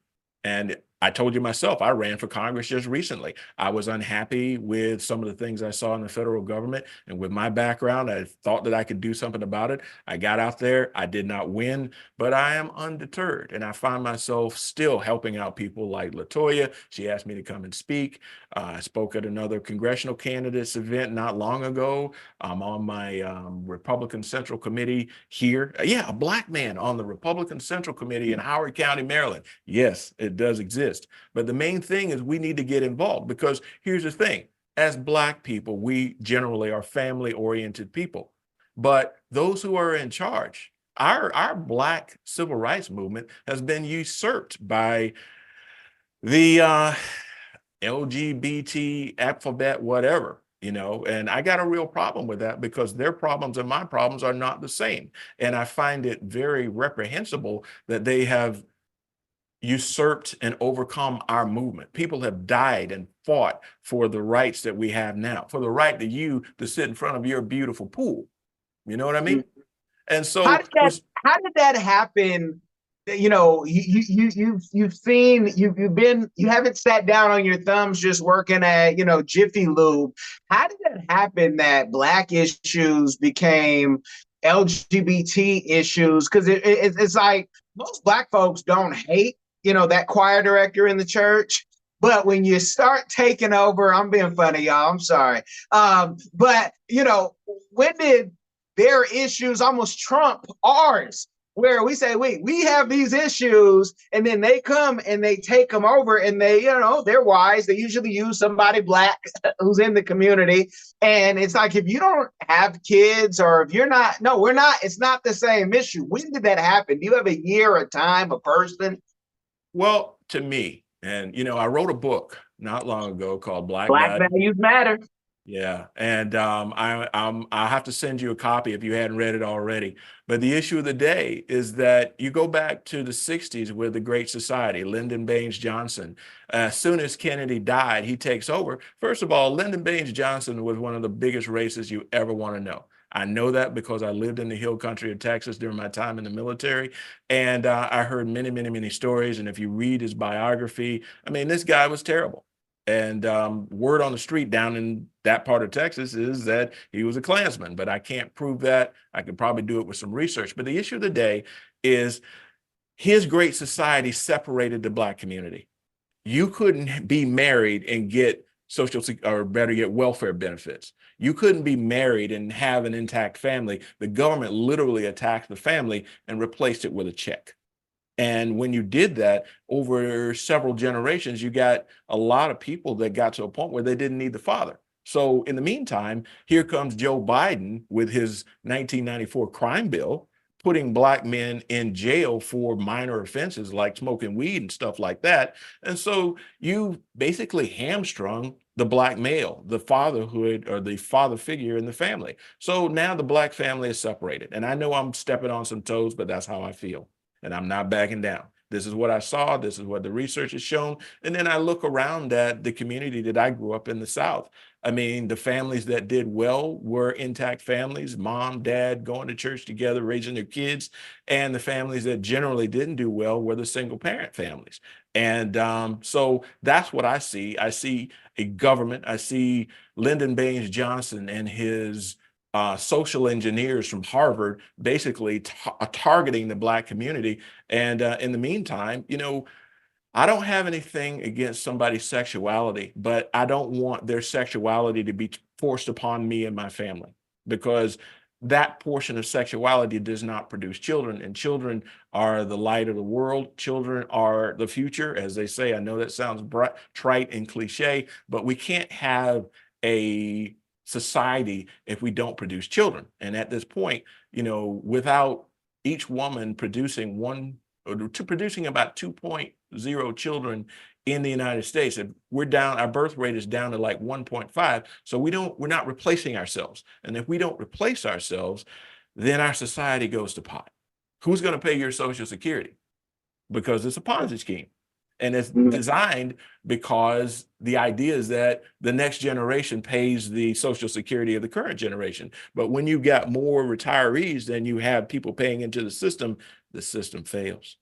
And I told you myself, I ran for Congress just recently. I was unhappy with some of the things I saw in the federal government. And with my background, I thought that I could do something about it. I got out there. I did not win, but I am undeterred. And I find myself still helping out people like Latoya. She asked me to come and speak. I spoke at another congressional candidates event not long ago. I'm on my Republican Central Committee here. Yeah, a Black man on the Republican Central Committee in Howard County, Maryland. Yes, it does exist. But the main thing is we need to get involved, because here's the thing. As Black people, we generally are family-oriented people. But those who are in charge, our Black civil rights movement has been usurped by the LGBT, alphabet, whatever, and I got a real problem with that, because their problems and my problems are not the same. And I find it very reprehensible that they have usurped and overcome our movement. People have died and fought for the rights that we have now, for the right to sit in front of your beautiful pool. You know what I mean? And so how did that happen? You haven't sat down on your thumbs just working at, Jiffy Lube. How did that happen that Black issues became LGBT issues? Because it's like most Black folks don't hate, that choir director in the church. But when you start taking over, I'm being funny, y'all, I'm sorry. But when did their issues almost trump ours, where we say, wait, we have these issues, and then they come and they take them over, and they're wise. They usually use somebody Black who's in the community. And it's like, if you don't have kids, or if you're not, no, we're not, it's not the same issue. When did that happen? Do you have a year, a time, a person? Well, to me, and I wrote a book not long ago called Black Values Matter. Yeah, and I have to send you a copy if you hadn't read it already. But the issue of the day is that you go back to the 60s with the Great Society, Lyndon Baines Johnson. As soon as Kennedy died, he takes over. First of all, Lyndon Baines Johnson was one of the biggest racists you ever want to know. I know that because I lived in the hill country of Texas during my time in the military, and I heard many, many, many stories. And if you read his biography, I mean, this guy was terrible. And word on the street down in that part of Texas is that he was a Klansman, but I can't prove that. I could probably do it with some research. But the issue of the day is his Great Society separated the Black community. You couldn't be married and get or better yet, welfare benefits. You couldn't be married and have an intact family. The government literally attacked the family and replaced it with a check. And when you did that over several generations, you got a lot of people that got to a point where they didn't need the father. So in the meantime, here comes Joe Biden with his 1994 crime bill, putting Black men in jail for minor offenses like smoking weed and stuff like that. And so you basically hamstrung the Black male, the fatherhood or the father figure in the family. So now the Black family is separated. And I know I'm stepping on some toes, but that's how I feel. And I'm not backing down. This is what I saw. This is what the research has shown. And then I look around at the community that I grew up in the South. I mean, the families that did well were intact families, mom, dad, going to church together, raising their kids. And the families that generally didn't do well were the single parent families. And so that's what I see. I see a government, I see Lyndon Baines Johnson and his social engineers from Harvard basically targeting the Black community. And in the meantime, I don't have anything against somebody's sexuality, but I don't want their sexuality to be forced upon me and my family, because that portion of sexuality does not produce children, and children are the light of the world. Children are the future, as they say. I know that sounds trite and cliche, but we can't have a society if we don't produce children. And at this point, without each woman producing producing about 2.0 children in the United States, if we're down, our birth rate is down to like 1.5. So we're not replacing ourselves. And if we don't replace ourselves, then our society goes to pot. Who's going to pay your Social Security? Because it's a Ponzi scheme. And it's designed because the idea is that the next generation pays the Social Security of the current generation. But when you've got more retirees than you have people paying into the system fails.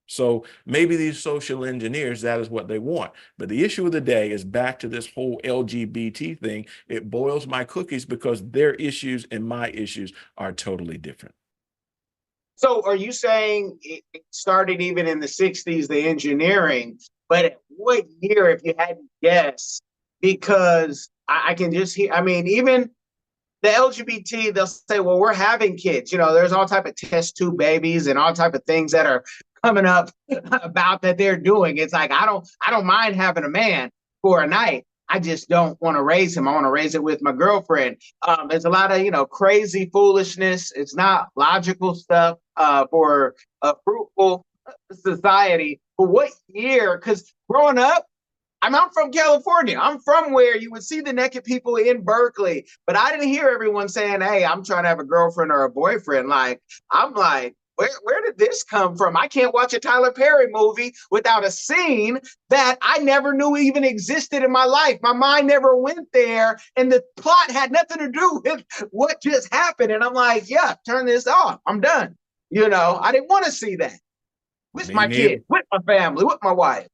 So maybe these social engineers, that is what they want. But the issue of the day is back to this whole LGBT thing. It boils my cookies because their issues and my issues are totally different. So are you saying it started even in the 60s, the engineering, but at what year, if you had to guess? Because I can just hear, I mean, even the LGBT, they'll say, well, we're having kids. There's all type of test tube babies and all type of things that are coming up about that they're doing. It's like, I don't mind having a man for a night. I just don't want to raise him. I want to raise it with my girlfriend. There's a lot of, crazy foolishness. It's not logical stuff for a fruitful society. But what year? Because growing up, I'm from California. I'm from where you would see the naked people in Berkeley, but I didn't hear everyone saying, hey, I'm trying to have a girlfriend or a boyfriend. I'm like, where did this come from? I can't watch a Tyler Perry movie without a scene that I never knew even existed in my life. My mind never went there, and the plot had nothing to do with what just happened. And I'm like, yeah, turn this off. I'm done. I didn't want to see that with my kids, with my family, with my wife.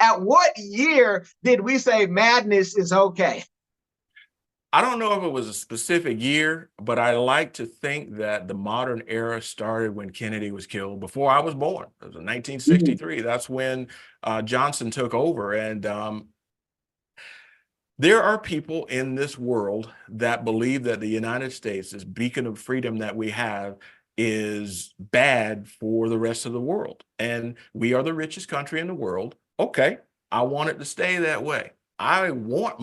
At what year did we say madness is okay? I don't know if it was a specific year, but I like to think that the modern era started when Kennedy was killed, before I was born. It was in 1963. That's when Johnson took over. And there are people in this world that believe that the United States, this beacon of freedom that we have, is bad for the rest of the world. And we are the richest country in the world. Okay, I want it to stay that way. I want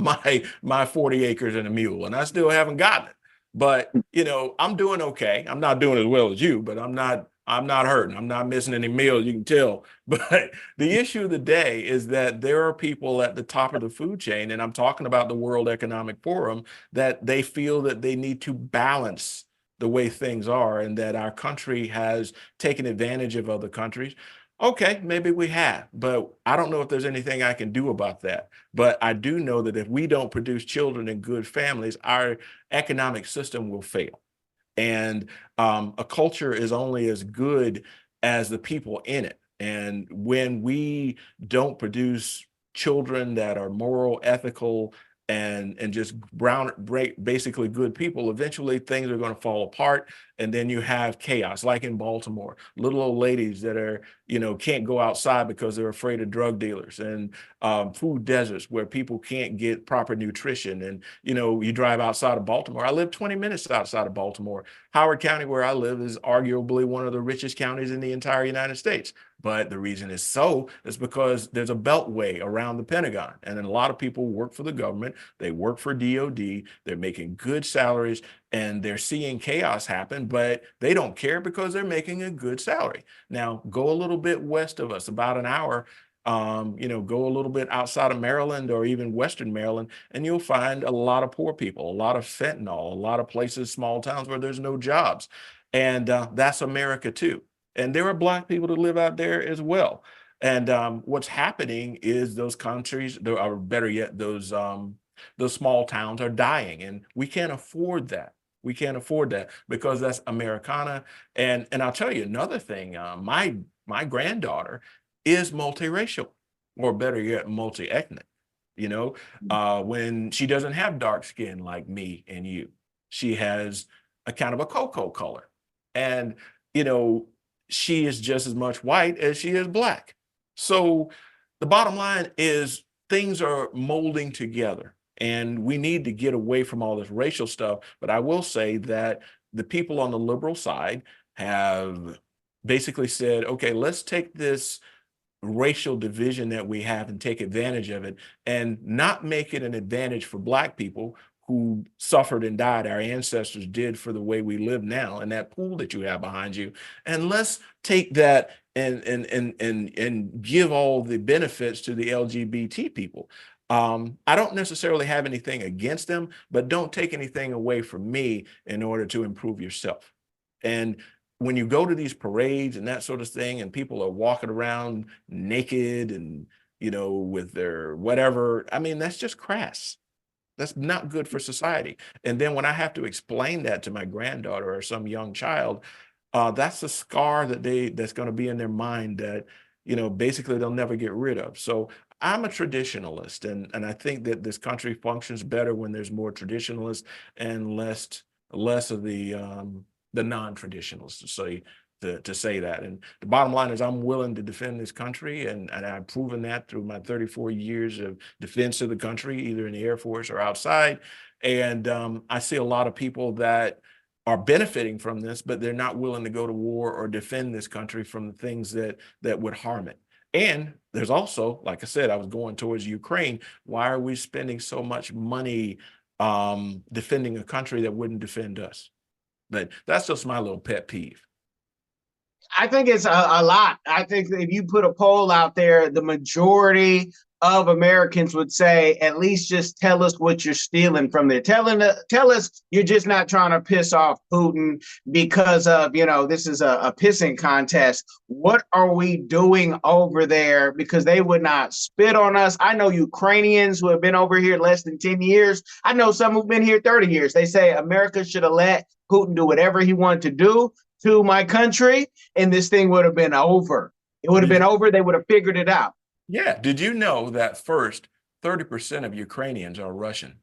my 40 acres and a mule, and I still haven't gotten it. But I'm doing okay. I'm not doing as well as you, but I'm not hurting. I'm not missing any meals, you can tell. But the issue of the day is that there are people at the top of the food chain, and I'm talking about the World Economic Forum, that they feel that they need to balance the way things are, and that our country has taken advantage of other countries. Okay, maybe we have, but I don't know if there's anything I can do about that. But I do know that if we don't produce children in good families, our economic system will fail. And a culture is only as good as the people in it. And when we don't produce children that are moral, ethical, and just basically good people, eventually things are going to fall apart, and then you have chaos, like in Baltimore, little old ladies that are can't go outside because they're afraid of drug dealers, and food deserts where people can't get proper nutrition. And you drive outside of Baltimore. I live 20 minutes outside of Baltimore. Howard County, where I live, is arguably one of the richest counties in the entire United States. But the reason is because there's a beltway around the Pentagon, and then a lot of people work for the government. They work for DOD. They're making good salaries, and they're seeing chaos happen, but they don't care because they're making a good salary. Now, go a little bit west of us, about an hour, go a little bit outside of Maryland or even Western Maryland, and you'll find a lot of poor people, a lot of fentanyl, a lot of places, small towns where there's no jobs. And that's America too. And there are Black people that live out there as well. And what's happening is those countries, or better yet, those The small towns are dying, and we can't afford that. We can't afford that because that's Americana. And I'll tell you another thing. My granddaughter is multiracial, or better yet, multi-ethnic. You know, when she doesn't have dark skin like me and you, she has a kind of a cocoa color, and you know, she is just as much white as she is black. So the bottom line is things are molding together, and we need to get away from all this racial stuff. But I will say that the people on the liberal side have basically said, okay, let's take this racial division that we have and take advantage of it and not make it an advantage for black people who suffered and died. Our ancestors did for the way we live now, and that pool that you have behind you. And let's take that and give all the benefits to the LGBT people. I don't necessarily have anything against them, but don't take anything away from me in order to improve yourself. And when you go to these parades and that sort of thing, and people are walking around naked and, you know, with their whatever, I mean, that's just crass. That's not good for society. And then when I have to explain that to my granddaughter or some young child, that's a scar that's going to be in their mind that, you know, basically they'll never get rid of. So I'm a traditionalist, and I think that this country functions better when there's more traditionalists and less of the non-traditionalists to say that. And the bottom line is I'm willing to defend this country, and I've proven that through my 34 years of defense of the country, either in the Air Force or outside. And I see a lot of people that are benefiting from this, but they're not willing to go to war or defend this country from the things that would harm it. And there's also, like I said, I was going towards Ukraine. Why are we spending so much money defending a country that wouldn't defend us? But that's just my little pet peeve. I think it's a lot. I think that if you put a poll out there, the majority of Americans would say, at least just tell us what you're stealing from there. Tell us you're just not trying to piss off Putin because of, you know, this is a pissing contest. What are we doing over there? Because they would not spit on us. I know Ukrainians who have been over here less than 10 years. I know some who've been here 30 years. They say America should have let Putin do whatever he wanted to do to my country, and this thing would have been over. It would have been over. They would have figured it out. Yeah. Did you know that first, 30% of Ukrainians are Russian?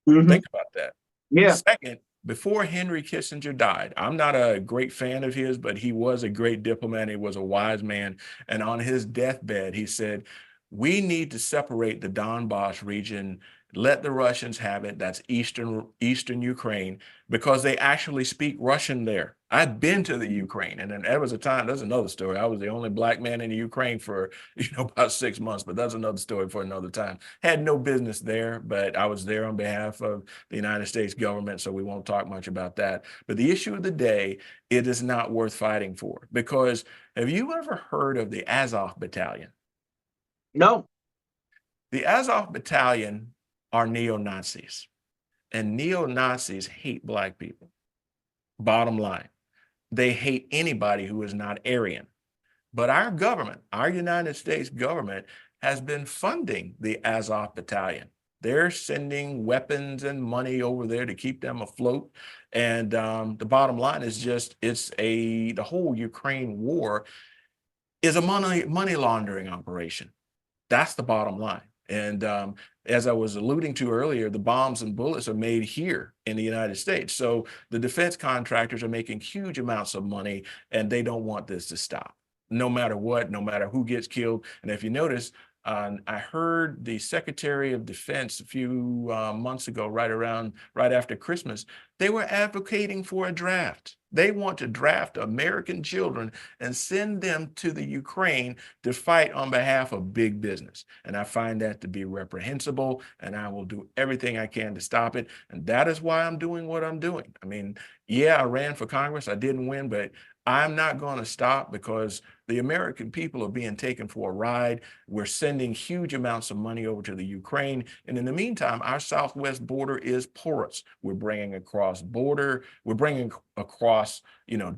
Mm-hmm. Think about that. Yeah. Second, before Henry Kissinger died, I'm not a great fan of his, but he was a great diplomat. He was a wise man. And on his deathbed, he said, we need to separate the Donbass region, let the Russians have it. That's eastern Ukraine, because they actually speak Russian there. I've been to the Ukraine, and then there was a time, that's another story. I was the only black man in the Ukraine for, about 6 months, but that's another story for another time. Had no business there, but I was there on behalf of the United States government, so we won't talk much about that. But the issue of the day, it is not worth fighting for, because have you ever heard of the Azov Battalion? No. The Azov Battalion are neo-Nazis, and neo-Nazis hate black people. Bottom line, they hate anybody who is not Aryan. But our government, our United States government, has been funding the Azov Battalion. They're sending weapons and money over there to keep them afloat. And the bottom line is just, the whole Ukraine war is a money laundering operation. That's the bottom line. And as I was alluding to earlier, the bombs and bullets are made here in the United States. So the defense contractors are making huge amounts of money, and they don't want this to stop, no matter what, no matter who gets killed. And if you notice, I heard the Secretary of Defense a few months ago, right after Christmas, they were advocating for a draft. They want to draft American children and send them to the Ukraine to fight on behalf of big business. And I find that to be reprehensible, and I will do everything I can to stop it. And that is why I'm doing what I'm doing. I mean, yeah, I ran for Congress. I didn't win, but I'm not going to stop, because the American people are being taken for a ride. We're sending huge amounts of money over to the Ukraine. And in the meantime, our southwest border is porous. We're bringing across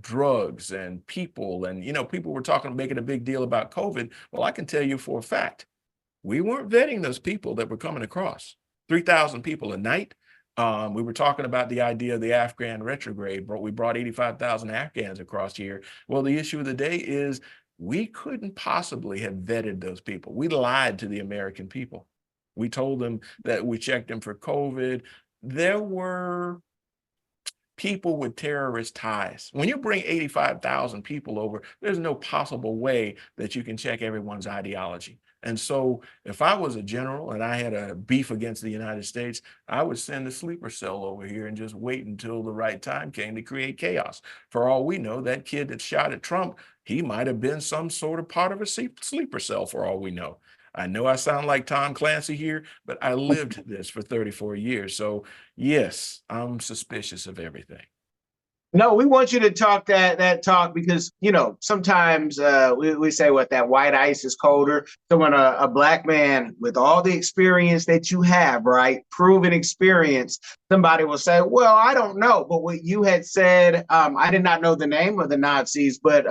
drugs and people. And, people were making a big deal about COVID. Well, I can tell you for a fact, we weren't vetting those people that were coming across. 3,000 people a night. We were talking about the idea of the Afghan retrograde, but we brought 85,000 Afghans across here. Well, the issue of the day is we couldn't possibly have vetted those people. We lied to the American people. We told them that we checked them for COVID. There were people with terrorist ties. When you bring 85,000 people over, there's no possible way that you can check everyone's ideology. And so if I was a general and I had a beef against the United States, I would send a sleeper cell over here and just wait until the right time came to create chaos. For all we know, that kid that shot at Trump, he might have been some sort of part of a sleeper cell for all we know. I know I sound like Tom Clancy here, but I lived this for 34 years. So yes, I'm suspicious of everything. No, we want you to talk that talk because, you know, sometimes we say what that white ice is colder. So when a black man with all the experience that you have, right, proven experience, somebody will say, well, I don't know. But what you had said, I did not know the name of the Nazis, but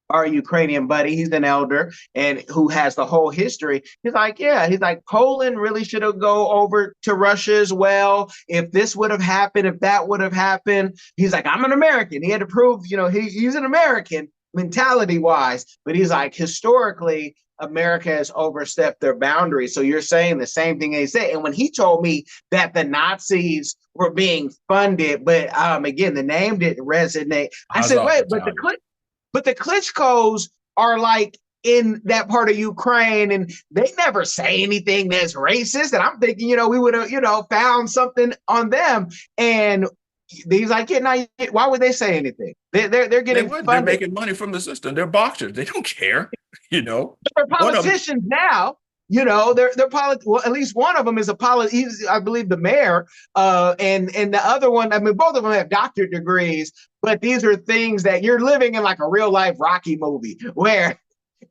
our Ukrainian buddy, he's an elder and who has the whole history. He's like, yeah, he's like, Poland really should have go over to Russia as well. If this would have happened, if that would have happened, he's like, I'm an American. He had to prove, you know, he's an American mentality wise, but he's like, historically, America has overstepped their boundaries. So you're saying the same thing they say. And when he told me that the Nazis were being funded, but again, the name didn't resonate. I said, wait, but the Klitschko's are like in that part of Ukraine and they never say anything that's racist. And I'm thinking, you know, we would have, you know, found something on them. And he's like, yeah, why would they say anything? They're getting funded. They're making money from the system. They're boxers. They don't care, you know. They're politicians now. You know, well, at least one of them is he's, I believe, the mayor, and the other one, I mean, both of them have doctorate degrees, but these are things that you're living in like a real life Rocky movie where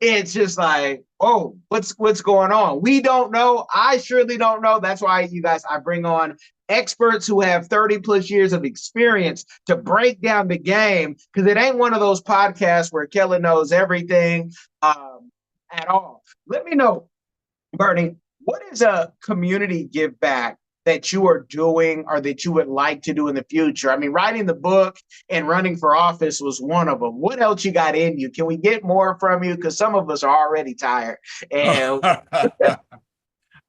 it's just like, oh, what's going on? We don't know. I surely don't know. That's why I bring on experts who have 30 plus years of experience to break down the game, because it ain't one of those podcasts where Kellen knows everything at all. Let me know, Berney, what is a community give back that you are doing or that you would like to do in the future? I mean, writing the book and running for office was one of them. What else you got in you? Can we get more from you? Because some of us are already tired. And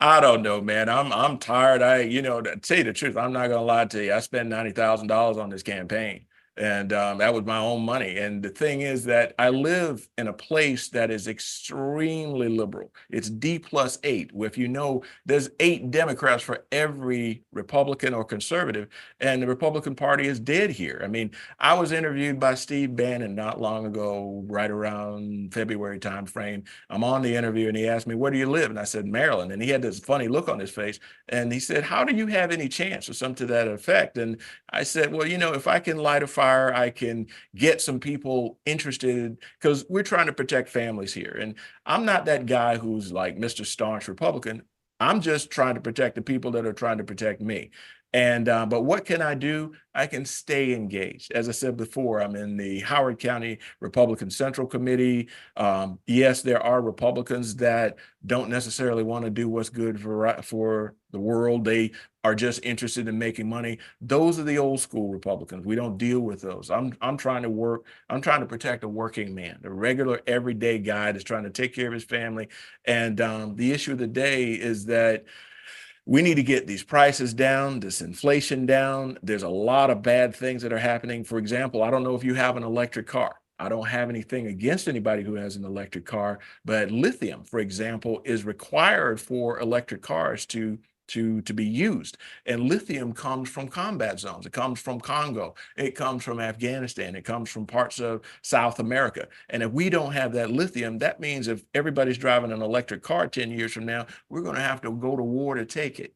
I don't know, man. I'm tired. To tell you the truth, I'm not gonna lie to you. I spent $90,000 on this campaign. And that was my own money. And the thing is that I live in a place that is extremely liberal. It's D+8. If you know, there's 8 Democrats for every Republican or conservative, and the Republican Party is dead here. I mean, I was interviewed by Steve Bannon not long ago, right around February timeframe. I'm on the interview, and he asked me, "Where do you live?" And I said, "Maryland." And he had this funny look on his face, and he said, "How do you have any chance?" or something to that effect. And I said, "Well, you know, if I can light a fire, I can get some people interested, because we're trying to protect families here. And I'm not that guy who's like Mr. Staunch Republican. I'm just trying to protect the people that are trying to protect me. And but what can I do? I can stay engaged. As I said before, I'm in the Howard County Republican Central Committee. Yes, there are Republicans that don't necessarily want to do what's good for the world. They are just interested in making money. Those are the old school Republicans. We don't deal with those. I'm trying to work. I'm trying to protect a working man, the regular everyday guy that's trying to take care of his family. And the issue of the day is that we need to get these prices down, this inflation down. There's a lot of bad things that are happening. For example, I don't know if you have an electric car. I don't have anything against anybody who has an electric car, but lithium, for example, is required for electric cars to be used. And lithium comes from combat zones. It comes from Congo. It comes from Afghanistan. It comes from parts of South America. And if we don't have that lithium, that means if everybody's driving an electric car 10 years from now, we're going to have to go to war to take it.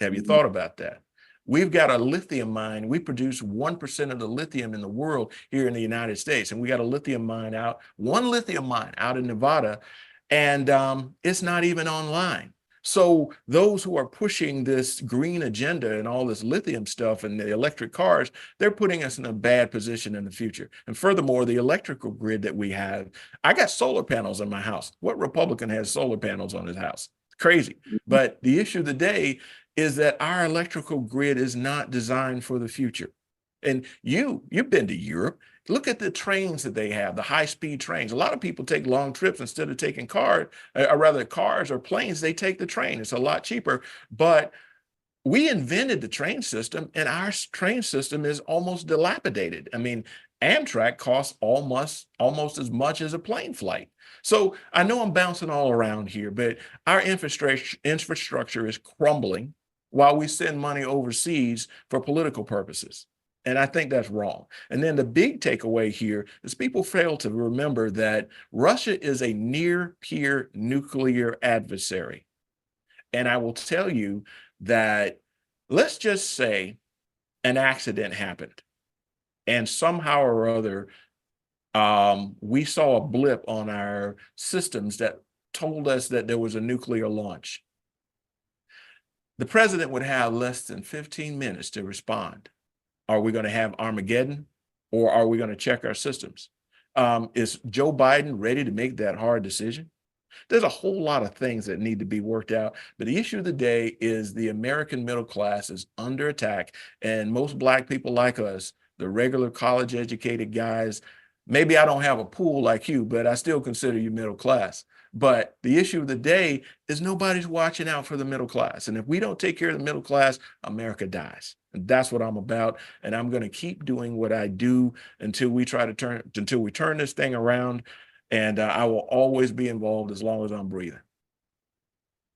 Have you thought about that? We've got a lithium mine. We produce 1% of the lithium in the world here in the United States. And we got a lithium mine out, one lithium mine out in Nevada, and it's not even online. So those who are pushing this green agenda and all this lithium stuff and the electric cars, they're putting us in a bad position in the future. And furthermore, the electrical grid that we have, I got solar panels in my house. What Republican has solar panels on his house? Crazy. But the issue of the day is that our electrical grid is not designed for the future. And you've been to Europe. Look at the trains that they have, the high-speed trains. A lot of people take long trips instead of taking cars, or rather cars or planes, they take the train. It's a lot cheaper. But we invented the train system, and our train system is almost dilapidated. I mean, Amtrak costs almost as much as a plane flight. So I know I'm bouncing all around here, but our infrastructure is crumbling while we send money overseas for political purposes. And I think that's wrong. And then the big takeaway here is people fail to remember that Russia is a near peer nuclear adversary. And I will tell you that, let's just say an accident happened and somehow or other we saw a blip on our systems that told us that there was a nuclear launch. The president would have less than 15 minutes to respond. Are we going to have Armageddon, or are we going to check our systems? Is Joe Biden ready to make that hard decision? There's a whole lot of things that need to be worked out, but the issue of the day is the American middle class is under attack, and most Black people like us, the regular college educated guys, maybe I don't have a pool like you, but I still consider you middle class. But the issue of the day is nobody's watching out for the middle class. And if we don't take care of the middle class, America dies. And that's what I'm about. And I'm going to keep doing what I do until we turn this thing around. And I will always be involved as long as I'm breathing.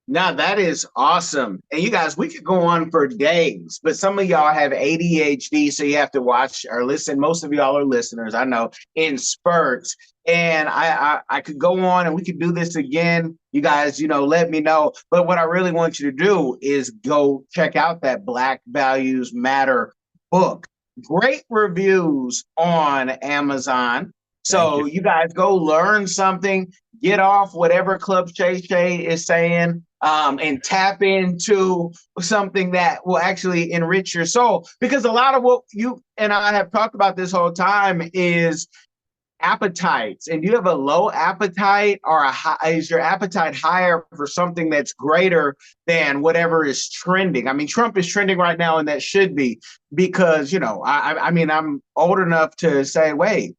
Now that is awesome. And you guys, we could go on for days, but some of y'all have ADHD, so you have to watch or listen. Most of y'all are listeners, I know, in spurts. And I could go on and we could do this again. You guys, let me know. But what I really want you to do is go check out that Black Values Matter book. Great reviews on Amazon. So you guys go learn something, get off whatever Club Shay Shay is saying, and tap into something that will actually enrich your soul. Because a lot of what you and I have talked about this whole time is appetites. And you have a low appetite, or is your appetite higher for something that's greater than whatever is trending? I mean, Trump is trending right now, and that should be, because, I mean, I'm old enough to say, wait,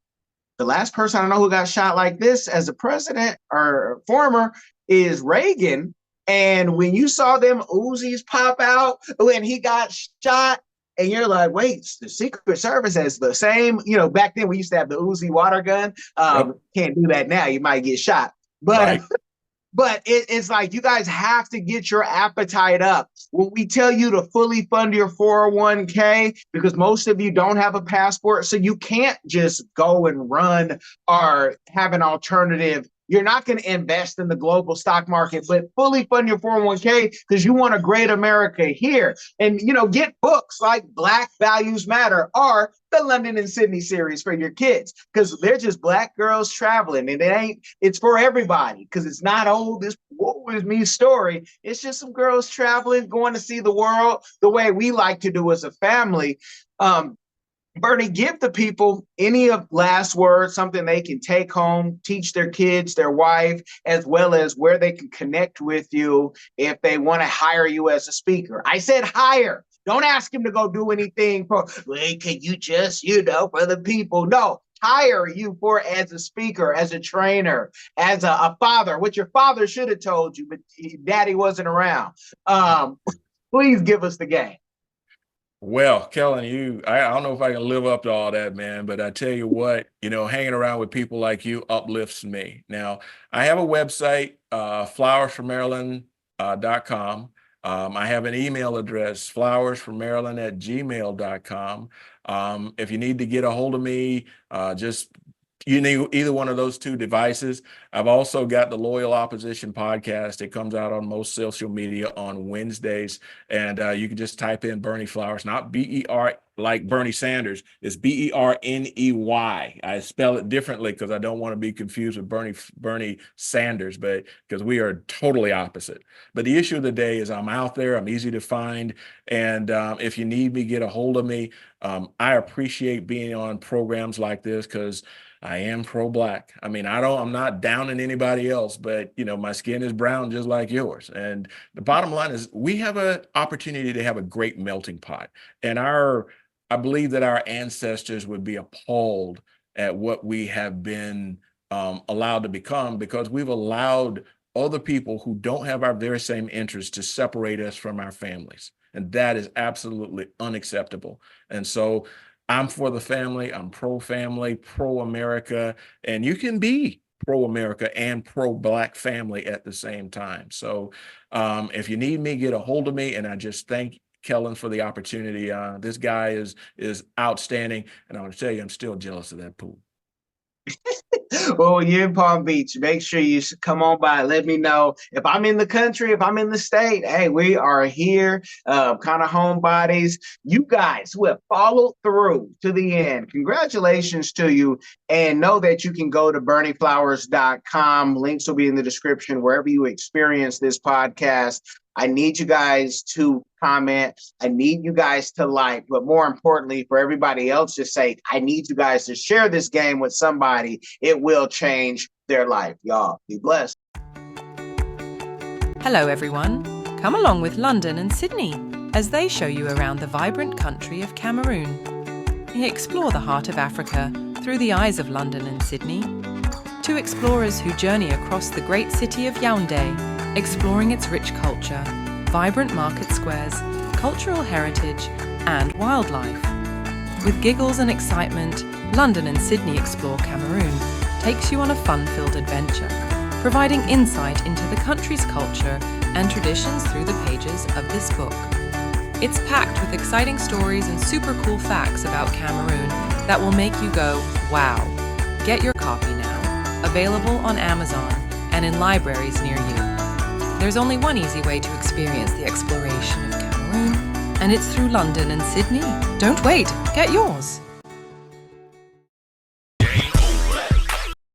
the last person I know who got shot like this as a president or former is Reagan. And when you saw them Uzis pop out when he got shot, and you're like, wait, the Secret Service has the same, back then we used to have the Uzi water gun. Can't do that now. You might get shot. But right. But it's like, you guys have to get your appetite up. When we tell you to fully fund your 401k, because most of you don't have a passport, so you can't just go and run or have an alternative. You're not going to invest in the global stock market, but fully fund your 401k because you want a great America here. And, get books like Black Values Matter or the London and Sydney series for your kids, because they're just Black girls traveling, and it's for everybody, because it's not, this woe is me story. It's just some girls traveling, going to see the world the way we like to do as a family. Berney, give the people any of last words, something they can take home, teach their kids, their wife, as well as where they can connect with you if they want to hire you as a speaker. I said hire. Don't ask him to go do anything for, can you just, for the people. No, hire you as a speaker, as a trainer, as a father, what your father should have told you, but daddy wasn't around. Please give us the game. Well, Kellen, I don't know if I can live up to all that, man, but I tell you what, hanging around with people like you uplifts me. Now, I have a website, flowersformaryland.com. I have an email address, flowersformaryland@gmail.com. If you need to get a hold of me, just either one of those two devices. I've also got the Loyal Opposition podcast. It comes out on most social media on Wednesdays. And you can just type in Berney Flowers, not B-E-R like Bernie Sanders. It's B-E-R-N-E-Y. I spell it differently because I don't want to be confused with Bernie Sanders, but because we are totally opposite. But the issue of the day is I'm out there. I'm easy to find. And if you need me, get a hold of me. I appreciate being on programs like this because I am pro-black. I mean, I'm not downing anybody else, but my skin is brown just like yours. And the bottom line is we have an opportunity to have a great melting pot. And I believe that our ancestors would be appalled at what we have been allowed to become, because we've allowed other people who don't have our very same interests to separate us from our families. And that is absolutely unacceptable. And so I'm for the family, I'm pro-family, pro-America, and you can be pro-America and pro-black family at the same time. So if you need me, get a hold of me. And I just thank Kellen for the opportunity. This guy is outstanding. And I want to tell you, I'm still jealous of that pool. Well, when you're in Palm Beach, make sure you come on by. Let me know if I'm in the country, if I'm in the state. Hey, we are here, kind of homebodies. You guys who have followed through to the end, congratulations to you. And know that you can go to berneyflowers.com. Links will be in the description wherever you experience this podcast. I need you guys to comment. I need you guys to like, but more importantly, for everybody else's sake, I need you guys to share this game with somebody. It will change their life. Y'all be blessed. Hello, everyone. Come along with London and Sydney as they show you around the vibrant country of Cameroon. Explore the heart of Africa through the eyes of London and Sydney. Two explorers who journey across the great city of Yaoundé, exploring its rich culture, vibrant market squares, cultural heritage, and wildlife. With giggles and excitement, London and Sydney Explore Cameroon takes you on a fun-filled adventure, providing insight into the country's culture and traditions through the pages of this book. It's packed with exciting stories and super cool facts about Cameroon that will make you go, wow. Get your copy now, available on Amazon and in libraries near you. There's only one easy way to experience the exploration of Cameroon, and it's through London and Sydney. Don't wait, get yours.